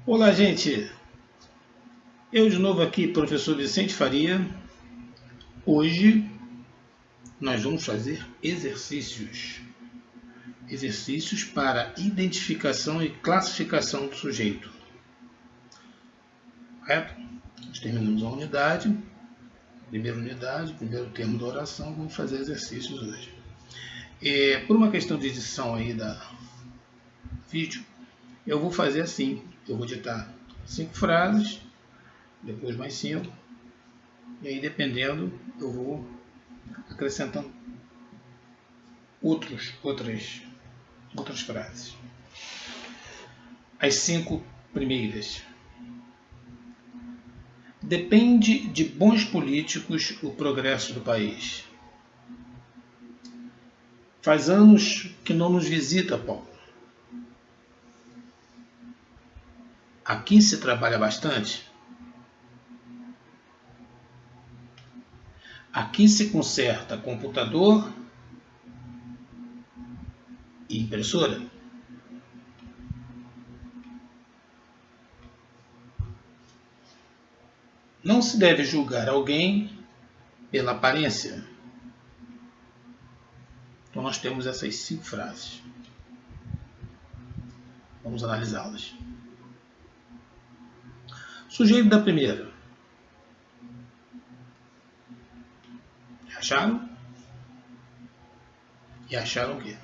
Olá, gente! Eu de novo aqui, professor Vicente Faria. Hoje nós vamos fazer exercícios. Exercícios para identificação e classificação do sujeito. Correto? Nós terminamos a unidade, primeiro termo da oração. Vamos fazer exercícios hoje. Por uma questão de edição aí da vídeo, eu vou fazer assim. Eu vou ditar 5 frases, depois mais 5, e aí dependendo eu vou acrescentando outras frases. As 5 primeiras. Depende de bons políticos o progresso do país. Faz anos que não nos visita, Paulo. Aqui se trabalha bastante. Aqui se conserta computador e impressora. Não se deve julgar alguém pela aparência. Então nós temos essas 5 frases. Vamos analisá-las. Sujeito da primeira. Acharam? E acharam o quê?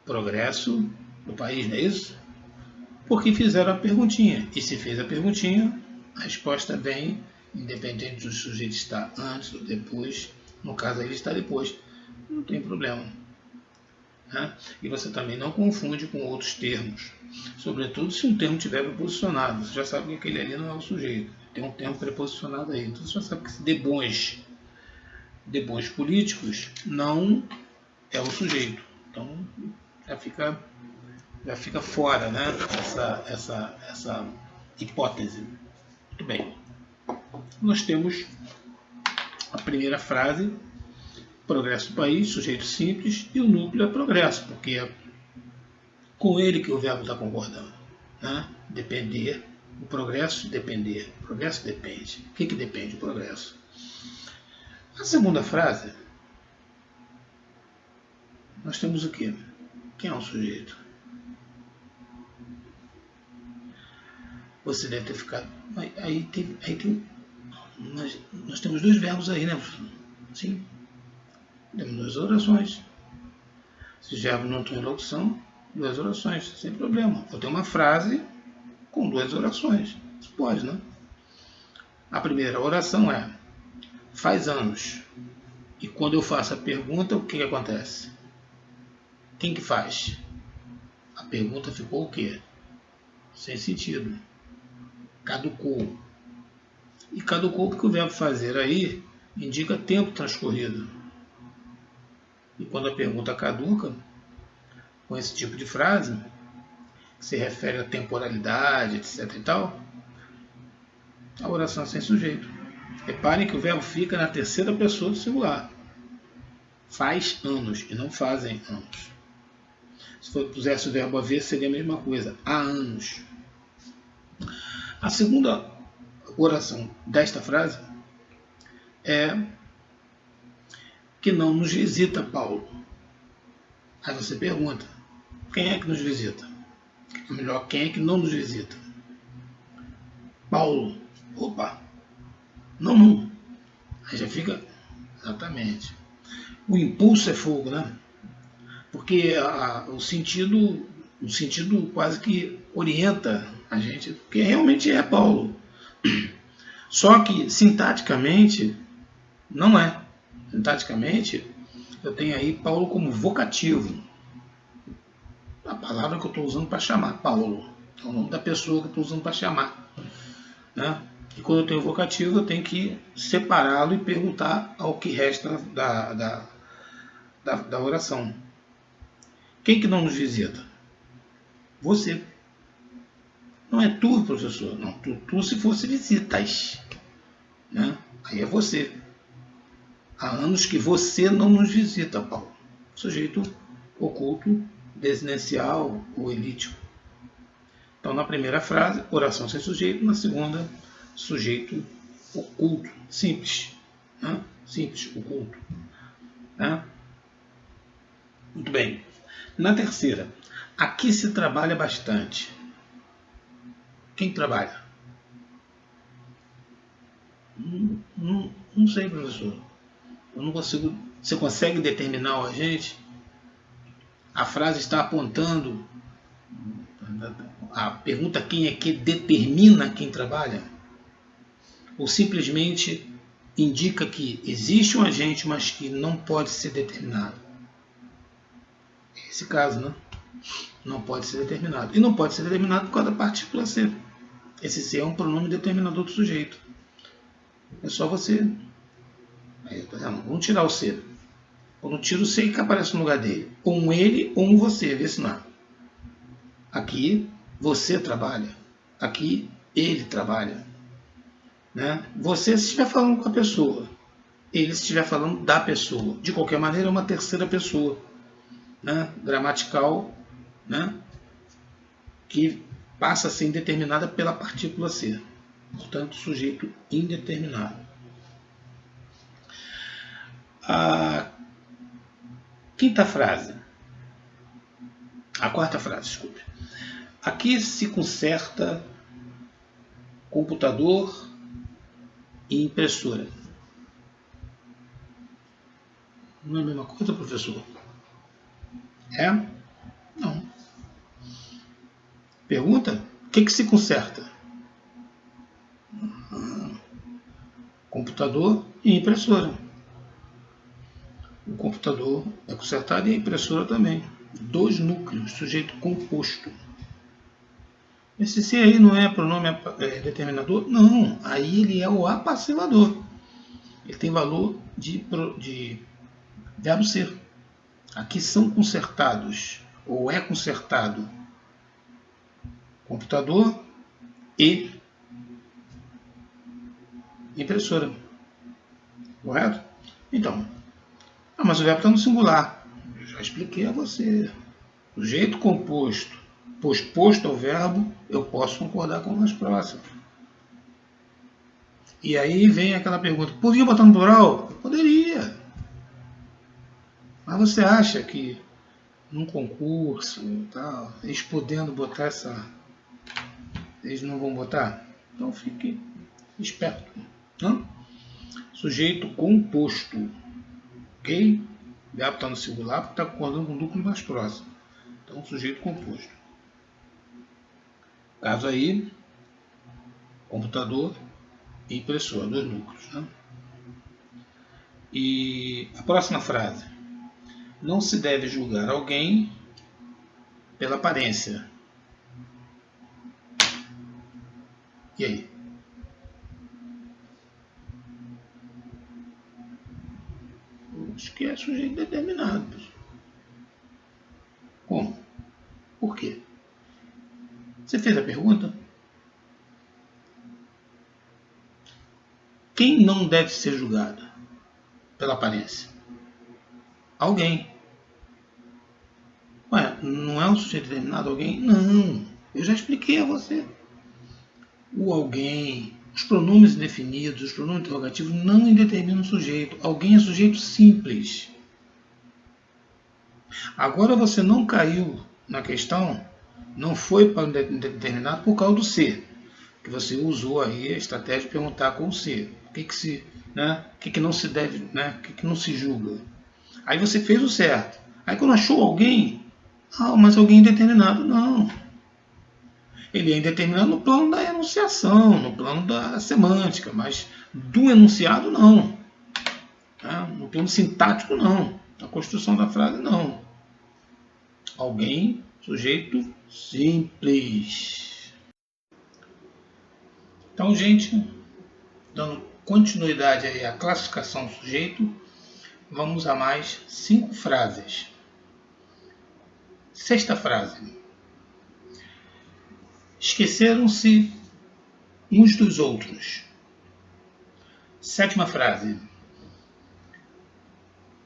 Progresso do país, não é isso? Porque fizeram a perguntinha. E se fez a perguntinha, a resposta vem, independente do sujeito estar antes ou depois. No caso, ele está depois. Não tem problema. Né? E você também não confunde com outros termos. Sobretudo se um termo estiver preposicionado. Você já sabe que aquele ali não é o sujeito. Tem um termo preposicionado aí. Então você já sabe que de bons políticos não é o sujeito. Então já fica fora, né? essa hipótese. Muito bem. Nós temos a primeira frase, progresso do país, sujeito simples, e o núcleo é progresso, porque é com ele que o verbo está concordando. Né? Depender, o progresso depender. O progresso depende. O que depende? O progresso. A segunda frase, nós temos o quê? Quem é o sujeito? Você deve ter ficado... Nós temos 2 verbos aí, né? Sim. Temos 2 orações. Se o verbo não tem locução, 2 orações, sem problema. Eu tenho uma frase com 2 orações. Isso pode, né? A primeira oração é: faz anos. E quando eu faço a pergunta, o que acontece? Quem que faz? A pergunta ficou o quê? Sem sentido. Caducou. E caducou porque o verbo fazer aí indica tempo transcorrido. E quando a pergunta caduca, com esse tipo de frase, que se refere à temporalidade, etc. e tal, a oração é sem sujeito. Reparem que o verbo fica na terceira pessoa do singular. Faz anos e não fazem anos. Se pusesse o verbo haver, seria a mesma coisa. Há anos. A segunda oração desta frase é: que não nos visita, Paulo. Aí você pergunta: quem é que nos visita? Ou melhor, quem é que não nos visita? Paulo. Opa. Não. Aí já fica... Exatamente. O impulso é fogo, né? Porque o sentido quase que orienta a gente, porque realmente é Paulo. Só que sintaticamente não é. Sintaticamente eu tenho aí Paulo como vocativo. A palavra que eu estou usando para chamar, Paulo. É o nome da pessoa que eu estou usando para chamar. Né? E quando eu tenho vocativo, eu tenho que separá-lo e perguntar ao que resta da oração. Quem que não nos visita? Você. Não é tu, professor. Não, tu se fosse visitas. Né? Aí é você. Há anos que você não nos visita, Paulo. Sujeito oculto, desinencial ou elítico. Então, na primeira frase, oração sem sujeito. Na segunda, sujeito oculto, simples. Né? Simples, oculto. Né? Muito bem. Na terceira, aqui se trabalha bastante. Quem trabalha? Não sei, professor. Eu não consigo. Você consegue determinar o agente? A frase está apontando. A pergunta quem é que determina quem trabalha? Ou simplesmente indica que existe um agente, mas que não pode ser determinado? Esse caso, né? Não pode ser determinado. E não pode ser determinado por causa da partícula C. Esse C é um pronome determinador do sujeito. É só você... Aí, tá vendo? Vamos tirar o C. Quando tira o C, o que aparece no lugar dele? Ou um ele ou um você. Vê se não. Aqui, você trabalha. Aqui, ele trabalha. Né? Você se estiver falando com a pessoa. Ele se estiver falando da pessoa. De qualquer maneira, é uma terceira pessoa. Né? Gramatical, né? Que passa a ser indeterminada pela partícula C. Portanto, sujeito indeterminado. A quinta frase. A quarta frase, desculpe. Aqui se conserta computador e impressora. Não é a mesma coisa, professor? É? Não. Pergunta? O que se conserta? Computador e impressora. O computador é consertado e a impressora também. 2 núcleos, sujeito composto. Esse C aí não é pronome determinador? Não, aí ele é o apassivador. Ele tem valor de verbo ser. Aqui são consertados, ou é consertado, computador e impressora. Correto? Então, mas o verbo está no singular. Eu já expliquei a você. O jeito composto, posto ao verbo, eu posso concordar com o mais próximo. E aí vem aquela pergunta, podia botar no plural? Poderia. Mas você acha que num concurso e tal, eles podendo botar essa... Eles não vão botar? Então fique esperto. Não? Sujeito composto. Ok? O verbo está no singular porque está concordando com o núcleo mais próximo. Então, sujeito composto. Caso aí, computador e impressora, 2 núcleos. Né? E a próxima frase. Não se deve julgar alguém pela aparência. E aí? Acho que é sujeito determinado. Como? Por quê? Você fez a pergunta? Quem não deve ser julgado pela aparência? Alguém. Ué, não é um sujeito determinado alguém? Não. Eu já expliquei a você. O alguém, os pronomes indefinidos, os pronomes interrogativos não indeterminam o sujeito. Alguém é sujeito simples. Agora você não caiu na questão, não foi para indeterminado por causa do ser. Que você usou aí a estratégia de perguntar com o ser. O que não se deve, né? O que não se julga. Aí você fez o certo. Aí quando achou alguém, mas alguém indeterminado, não. Ele é indeterminado no plano da enunciação, no plano da semântica, mas do enunciado não. No plano sintático não. Na construção da frase não. Alguém, sujeito simples. Então, gente, dando continuidade aí à classificação do sujeito, vamos a mais 5 frases. Sexta frase. Esqueceram-se uns dos outros. Sétima frase.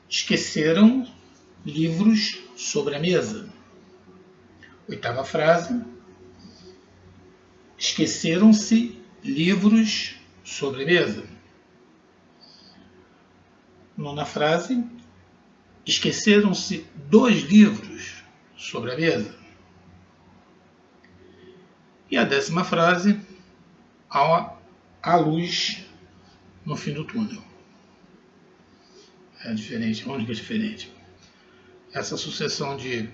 Esqueceram livros sobre a mesa. Oitava frase. esqueceram-se livros sobre a mesa. Nona frase, esqueceram-se 2 livros sobre a mesa. E a 10ª frase, há luz no fim do túnel. É diferente, a única diferente. Essa sucessão de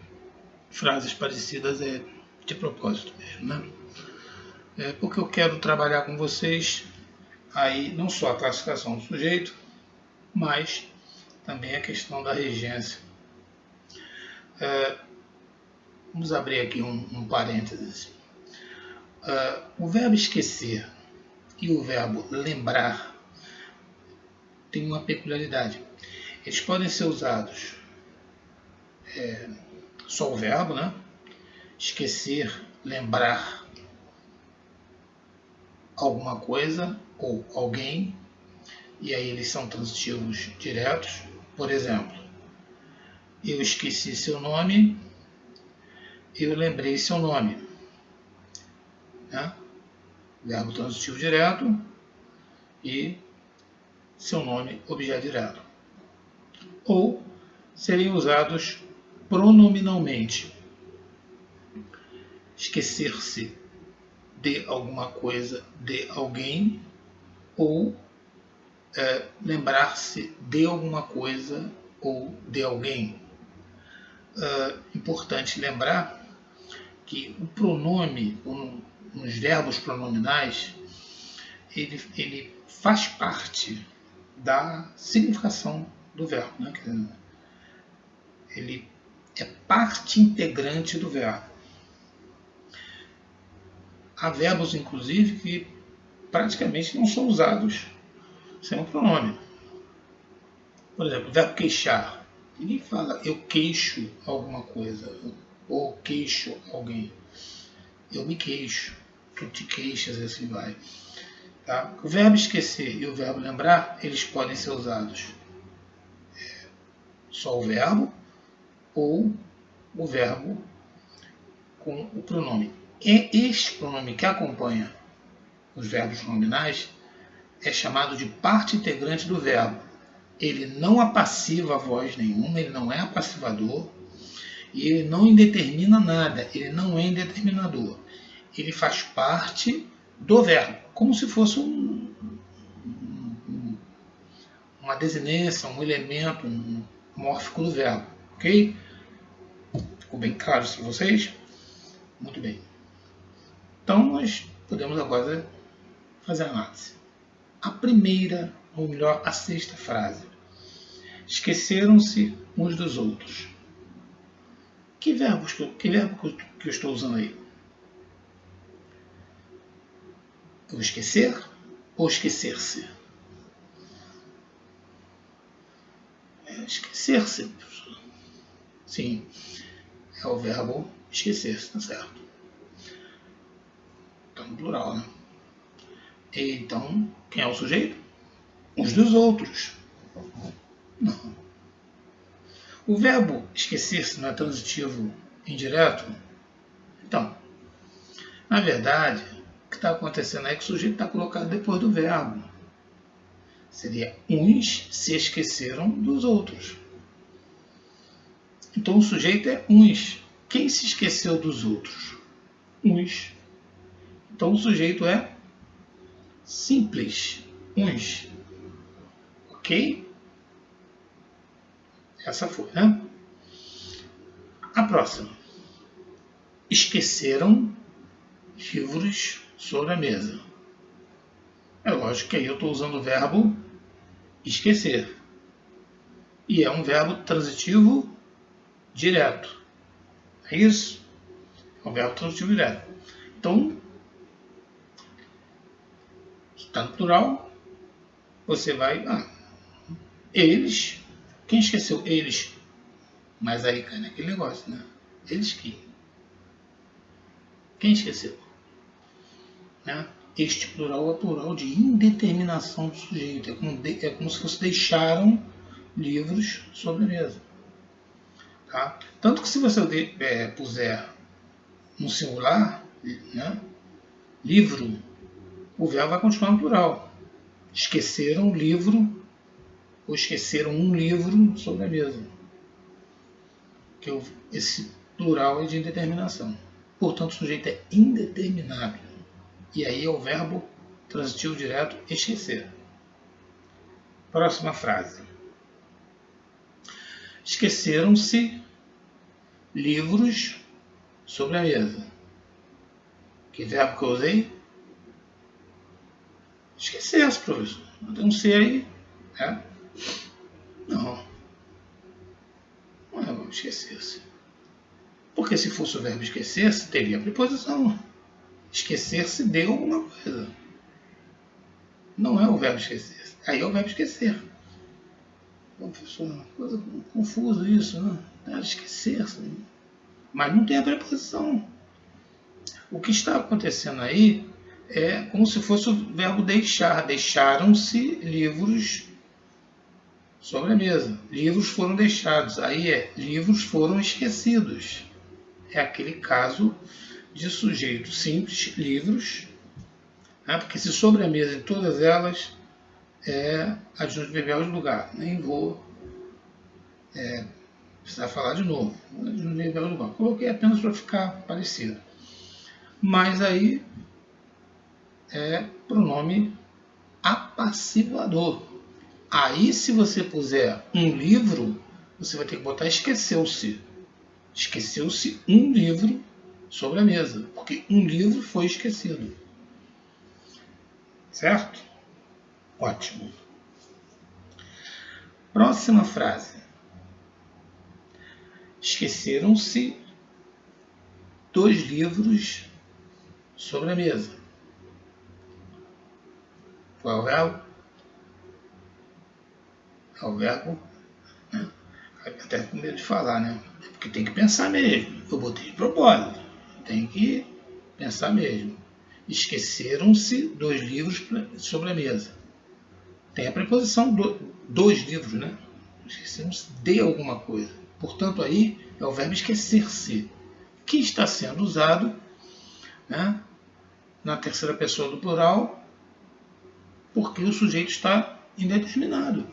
frases parecidas é de propósito mesmo, né? É porque eu quero trabalhar com vocês aí não só a classificação do sujeito, mas também a questão da regência. Vamos abrir aqui um parênteses. O verbo esquecer e o verbo lembrar têm uma peculiaridade. Eles podem ser usados só o verbo, né? Esquecer, lembrar alguma coisa ou alguém, e aí eles são transitivos diretos. Por exemplo, eu esqueci seu nome, eu lembrei seu nome. Né? Verbo transitivo direto e seu nome, objeto direto. Ou seriam usados pronominalmente. Esquecer-se de alguma coisa, de alguém, ou lembrar-se de alguma coisa ou de alguém. Importante lembrar que o pronome, nos verbos pronominais, ele faz parte da significação do verbo. Né? Ele é parte integrante do verbo. Há verbos, inclusive, que praticamente não são usados sem um pronome. Por exemplo, o verbo queixar. Ninguém fala eu queixo alguma coisa, ou queixo alguém. Eu me queixo, tu te queixas, assim vai. Tá? O verbo esquecer e o verbo lembrar, eles podem ser usados só o verbo ou o verbo com o pronome. E este pronome que acompanha os verbos nominais é chamado de parte integrante do verbo. Ele não apassiva a voz nenhuma, ele não é apassivador e ele não indetermina nada, ele não é indeterminador. Ele faz parte do verbo, como se fosse uma desinência, um elemento, um mórfico do verbo. Ok? Ficou bem claro isso para vocês? Muito bem. Então, nós podemos agora fazer a análise. A primeira, ou melhor, a 6ª frase. Esqueceram-se uns dos outros. Que verbo que eu estou usando aí? O esquecer ou esquecer-se? Esquecer-se. Sim, é o verbo esquecer-se, tá certo? Então, no plural, né? E, então, quem é o sujeito? Uns dos outros. Não. O verbo esquecer-se não é transitivo indireto? Então, na verdade, o que está acontecendo aí é que o sujeito está colocado depois do verbo. Seria uns se esqueceram dos outros. Então o sujeito é uns. Quem se esqueceu dos outros? Uns. Então o sujeito é simples. Uns. Ok? Essa foi, né? A próxima. Esqueceram livros sobre a mesa. É lógico que aí eu estou usando o verbo esquecer. E é um verbo transitivo direto. É isso? É um verbo transitivo direto. Então, está no plural, você vai... eles... Quem esqueceu? Eles. Mas aí cai naquele negócio, né? Eles que. Quem esqueceu? Né? Este plural é plural de indeterminação do sujeito. É como se fosse deixaram livros sobre a mesa. Tá? Tanto que se você puser no singular, né, livro, o verbo vai continuar no plural. Esqueceram o livro, ou esqueceram um livro sobre a mesa. Que esse plural é de indeterminação. Portanto, o sujeito é indeterminado. E aí é o verbo transitivo direto esquecer. Próxima frase. Esqueceram-se livros sobre a mesa. Que verbo que eu usei? Esquecer-se, professor. Não tem um C aí? É? Não. Não é verbo esquecer-se. Porque se fosse o verbo esquecer-se, teria a preposição. Esquecer-se de alguma coisa. Não é o verbo esquecer-se. Aí é o verbo esquecer. Bom, professor, uma coisa confusa isso, né? Esquecer-se. Mas não tem a preposição. O que está acontecendo aí é como se fosse o verbo deixar. Deixaram-se livros sobre a mesa. Livros foram deixados. Aí é livros foram esquecidos. É aquele caso de sujeito simples, livros, né? Porque se sobre a mesa em todas elas é adjunto verbal de lugar. Nem vou precisar falar de novo. Adjunto verbal de lugar. Coloquei apenas para ficar parecido. Mas aí é pronome apassivador. Aí, se você puser um livro, você vai ter que botar esqueceu-se. Esqueceu-se um livro sobre a mesa, porque um livro foi esquecido. Certo? Ótimo. Próxima frase. Esqueceram-se 2 livros sobre a mesa. Qual é o verbo? É o verbo, né? Até com medo de falar, né? Porque tem que pensar mesmo. Eu botei de propósito. Tem que pensar mesmo. Esqueceram-se 2 livros sobre a mesa. Tem a preposição 2 livros, né? Esqueceram-se de alguma coisa. Portanto, aí é o verbo esquecer-se, que está sendo usado, né, na terceira pessoa do plural, porque o sujeito está indeterminado.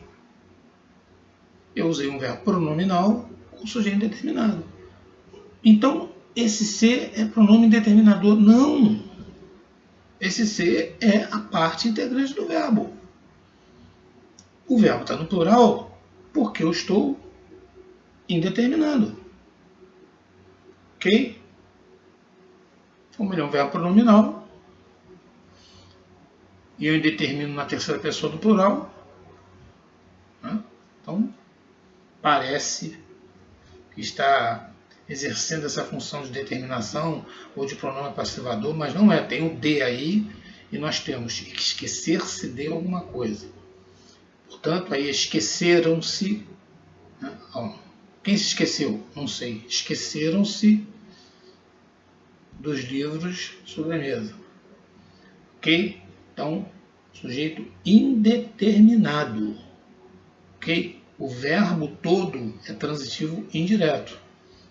Eu usei um verbo pronominal com sujeito indeterminado. Então, esse ser é pronome indeterminador? Não! Esse ser é a parte integrante do verbo. O verbo está no plural porque eu estou indeterminado. Ok? Como ele é um verbo pronominal e eu indetermino na terceira pessoa do plural, né? Então parece que está exercendo essa função de determinação ou de pronome passivador, mas não é. Tem o de aí e nós temos que esquecer-se de alguma coisa. Portanto, aí esqueceram-se. Né? Quem se esqueceu? Não sei. Esqueceram-se dos livros sobre a mesa. Ok? Então, sujeito indeterminado. Ok? O verbo todo é transitivo indireto.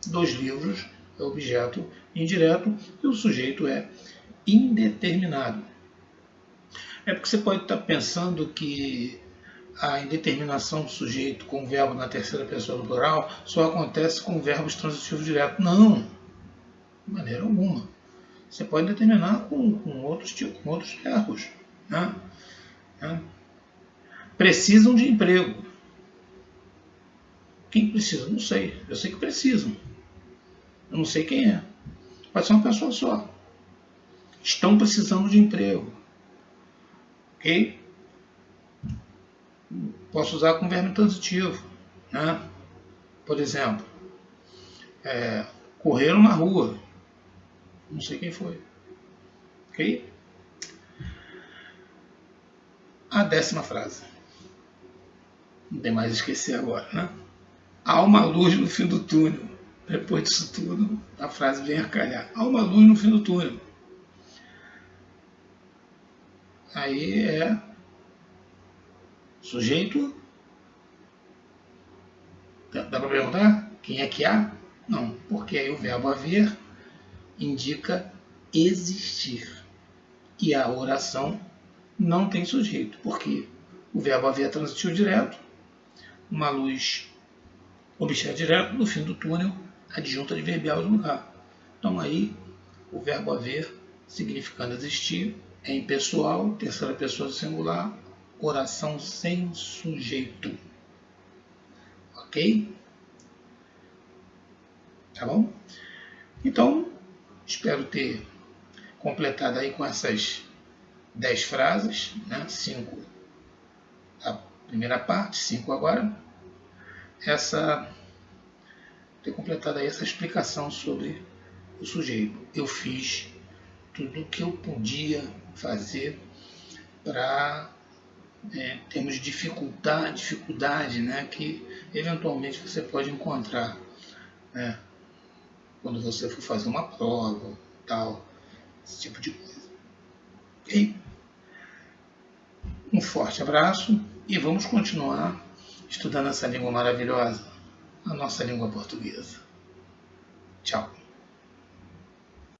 2 livros é objeto indireto e o sujeito é indeterminado. É porque você pode estar pensando que a indeterminação do sujeito com o verbo na terceira pessoa do plural só acontece com verbos transitivos diretos. Não, de maneira alguma. Você pode determinar com outros verbos. Né? Precisam de emprego. Quem precisa? Não sei. Eu sei que precisam. Eu não sei quem é. Pode ser uma pessoa só. Estão precisando de emprego. Ok? Posso usar com verbo transitivo. Né? Por exemplo, correram na rua. Não sei quem foi. Ok? A 10ª frase. Não tem mais esquecer agora, né? Há uma luz no fim do túnel. Depois disso tudo, a frase vem a calhar. Há uma luz no fim do túnel. Aí é sujeito. Dá para perguntar quem é que há? Não, porque aí o verbo haver indica existir. E a oração não tem sujeito, porque o verbo haver é transitivo direto, uma luz objeto direto, no fim do túnel, adjunta adverbial de lugar. Então aí o verbo haver, significando existir, é impessoal, terceira pessoa do singular, oração sem sujeito. Ok? Tá bom? Então, espero ter completado aí com essas 10 frases, né? 5 a primeira parte, 5 agora. Ter completado aí essa explicação sobre o sujeito. Eu fiz tudo o que eu podia fazer para termos de dificuldade, né, que eventualmente você pode encontrar, né, quando você for fazer uma prova, tal, esse tipo de coisa. Ok? Um forte abraço e vamos continuar estudando essa língua maravilhosa, a nossa língua portuguesa. Tchau.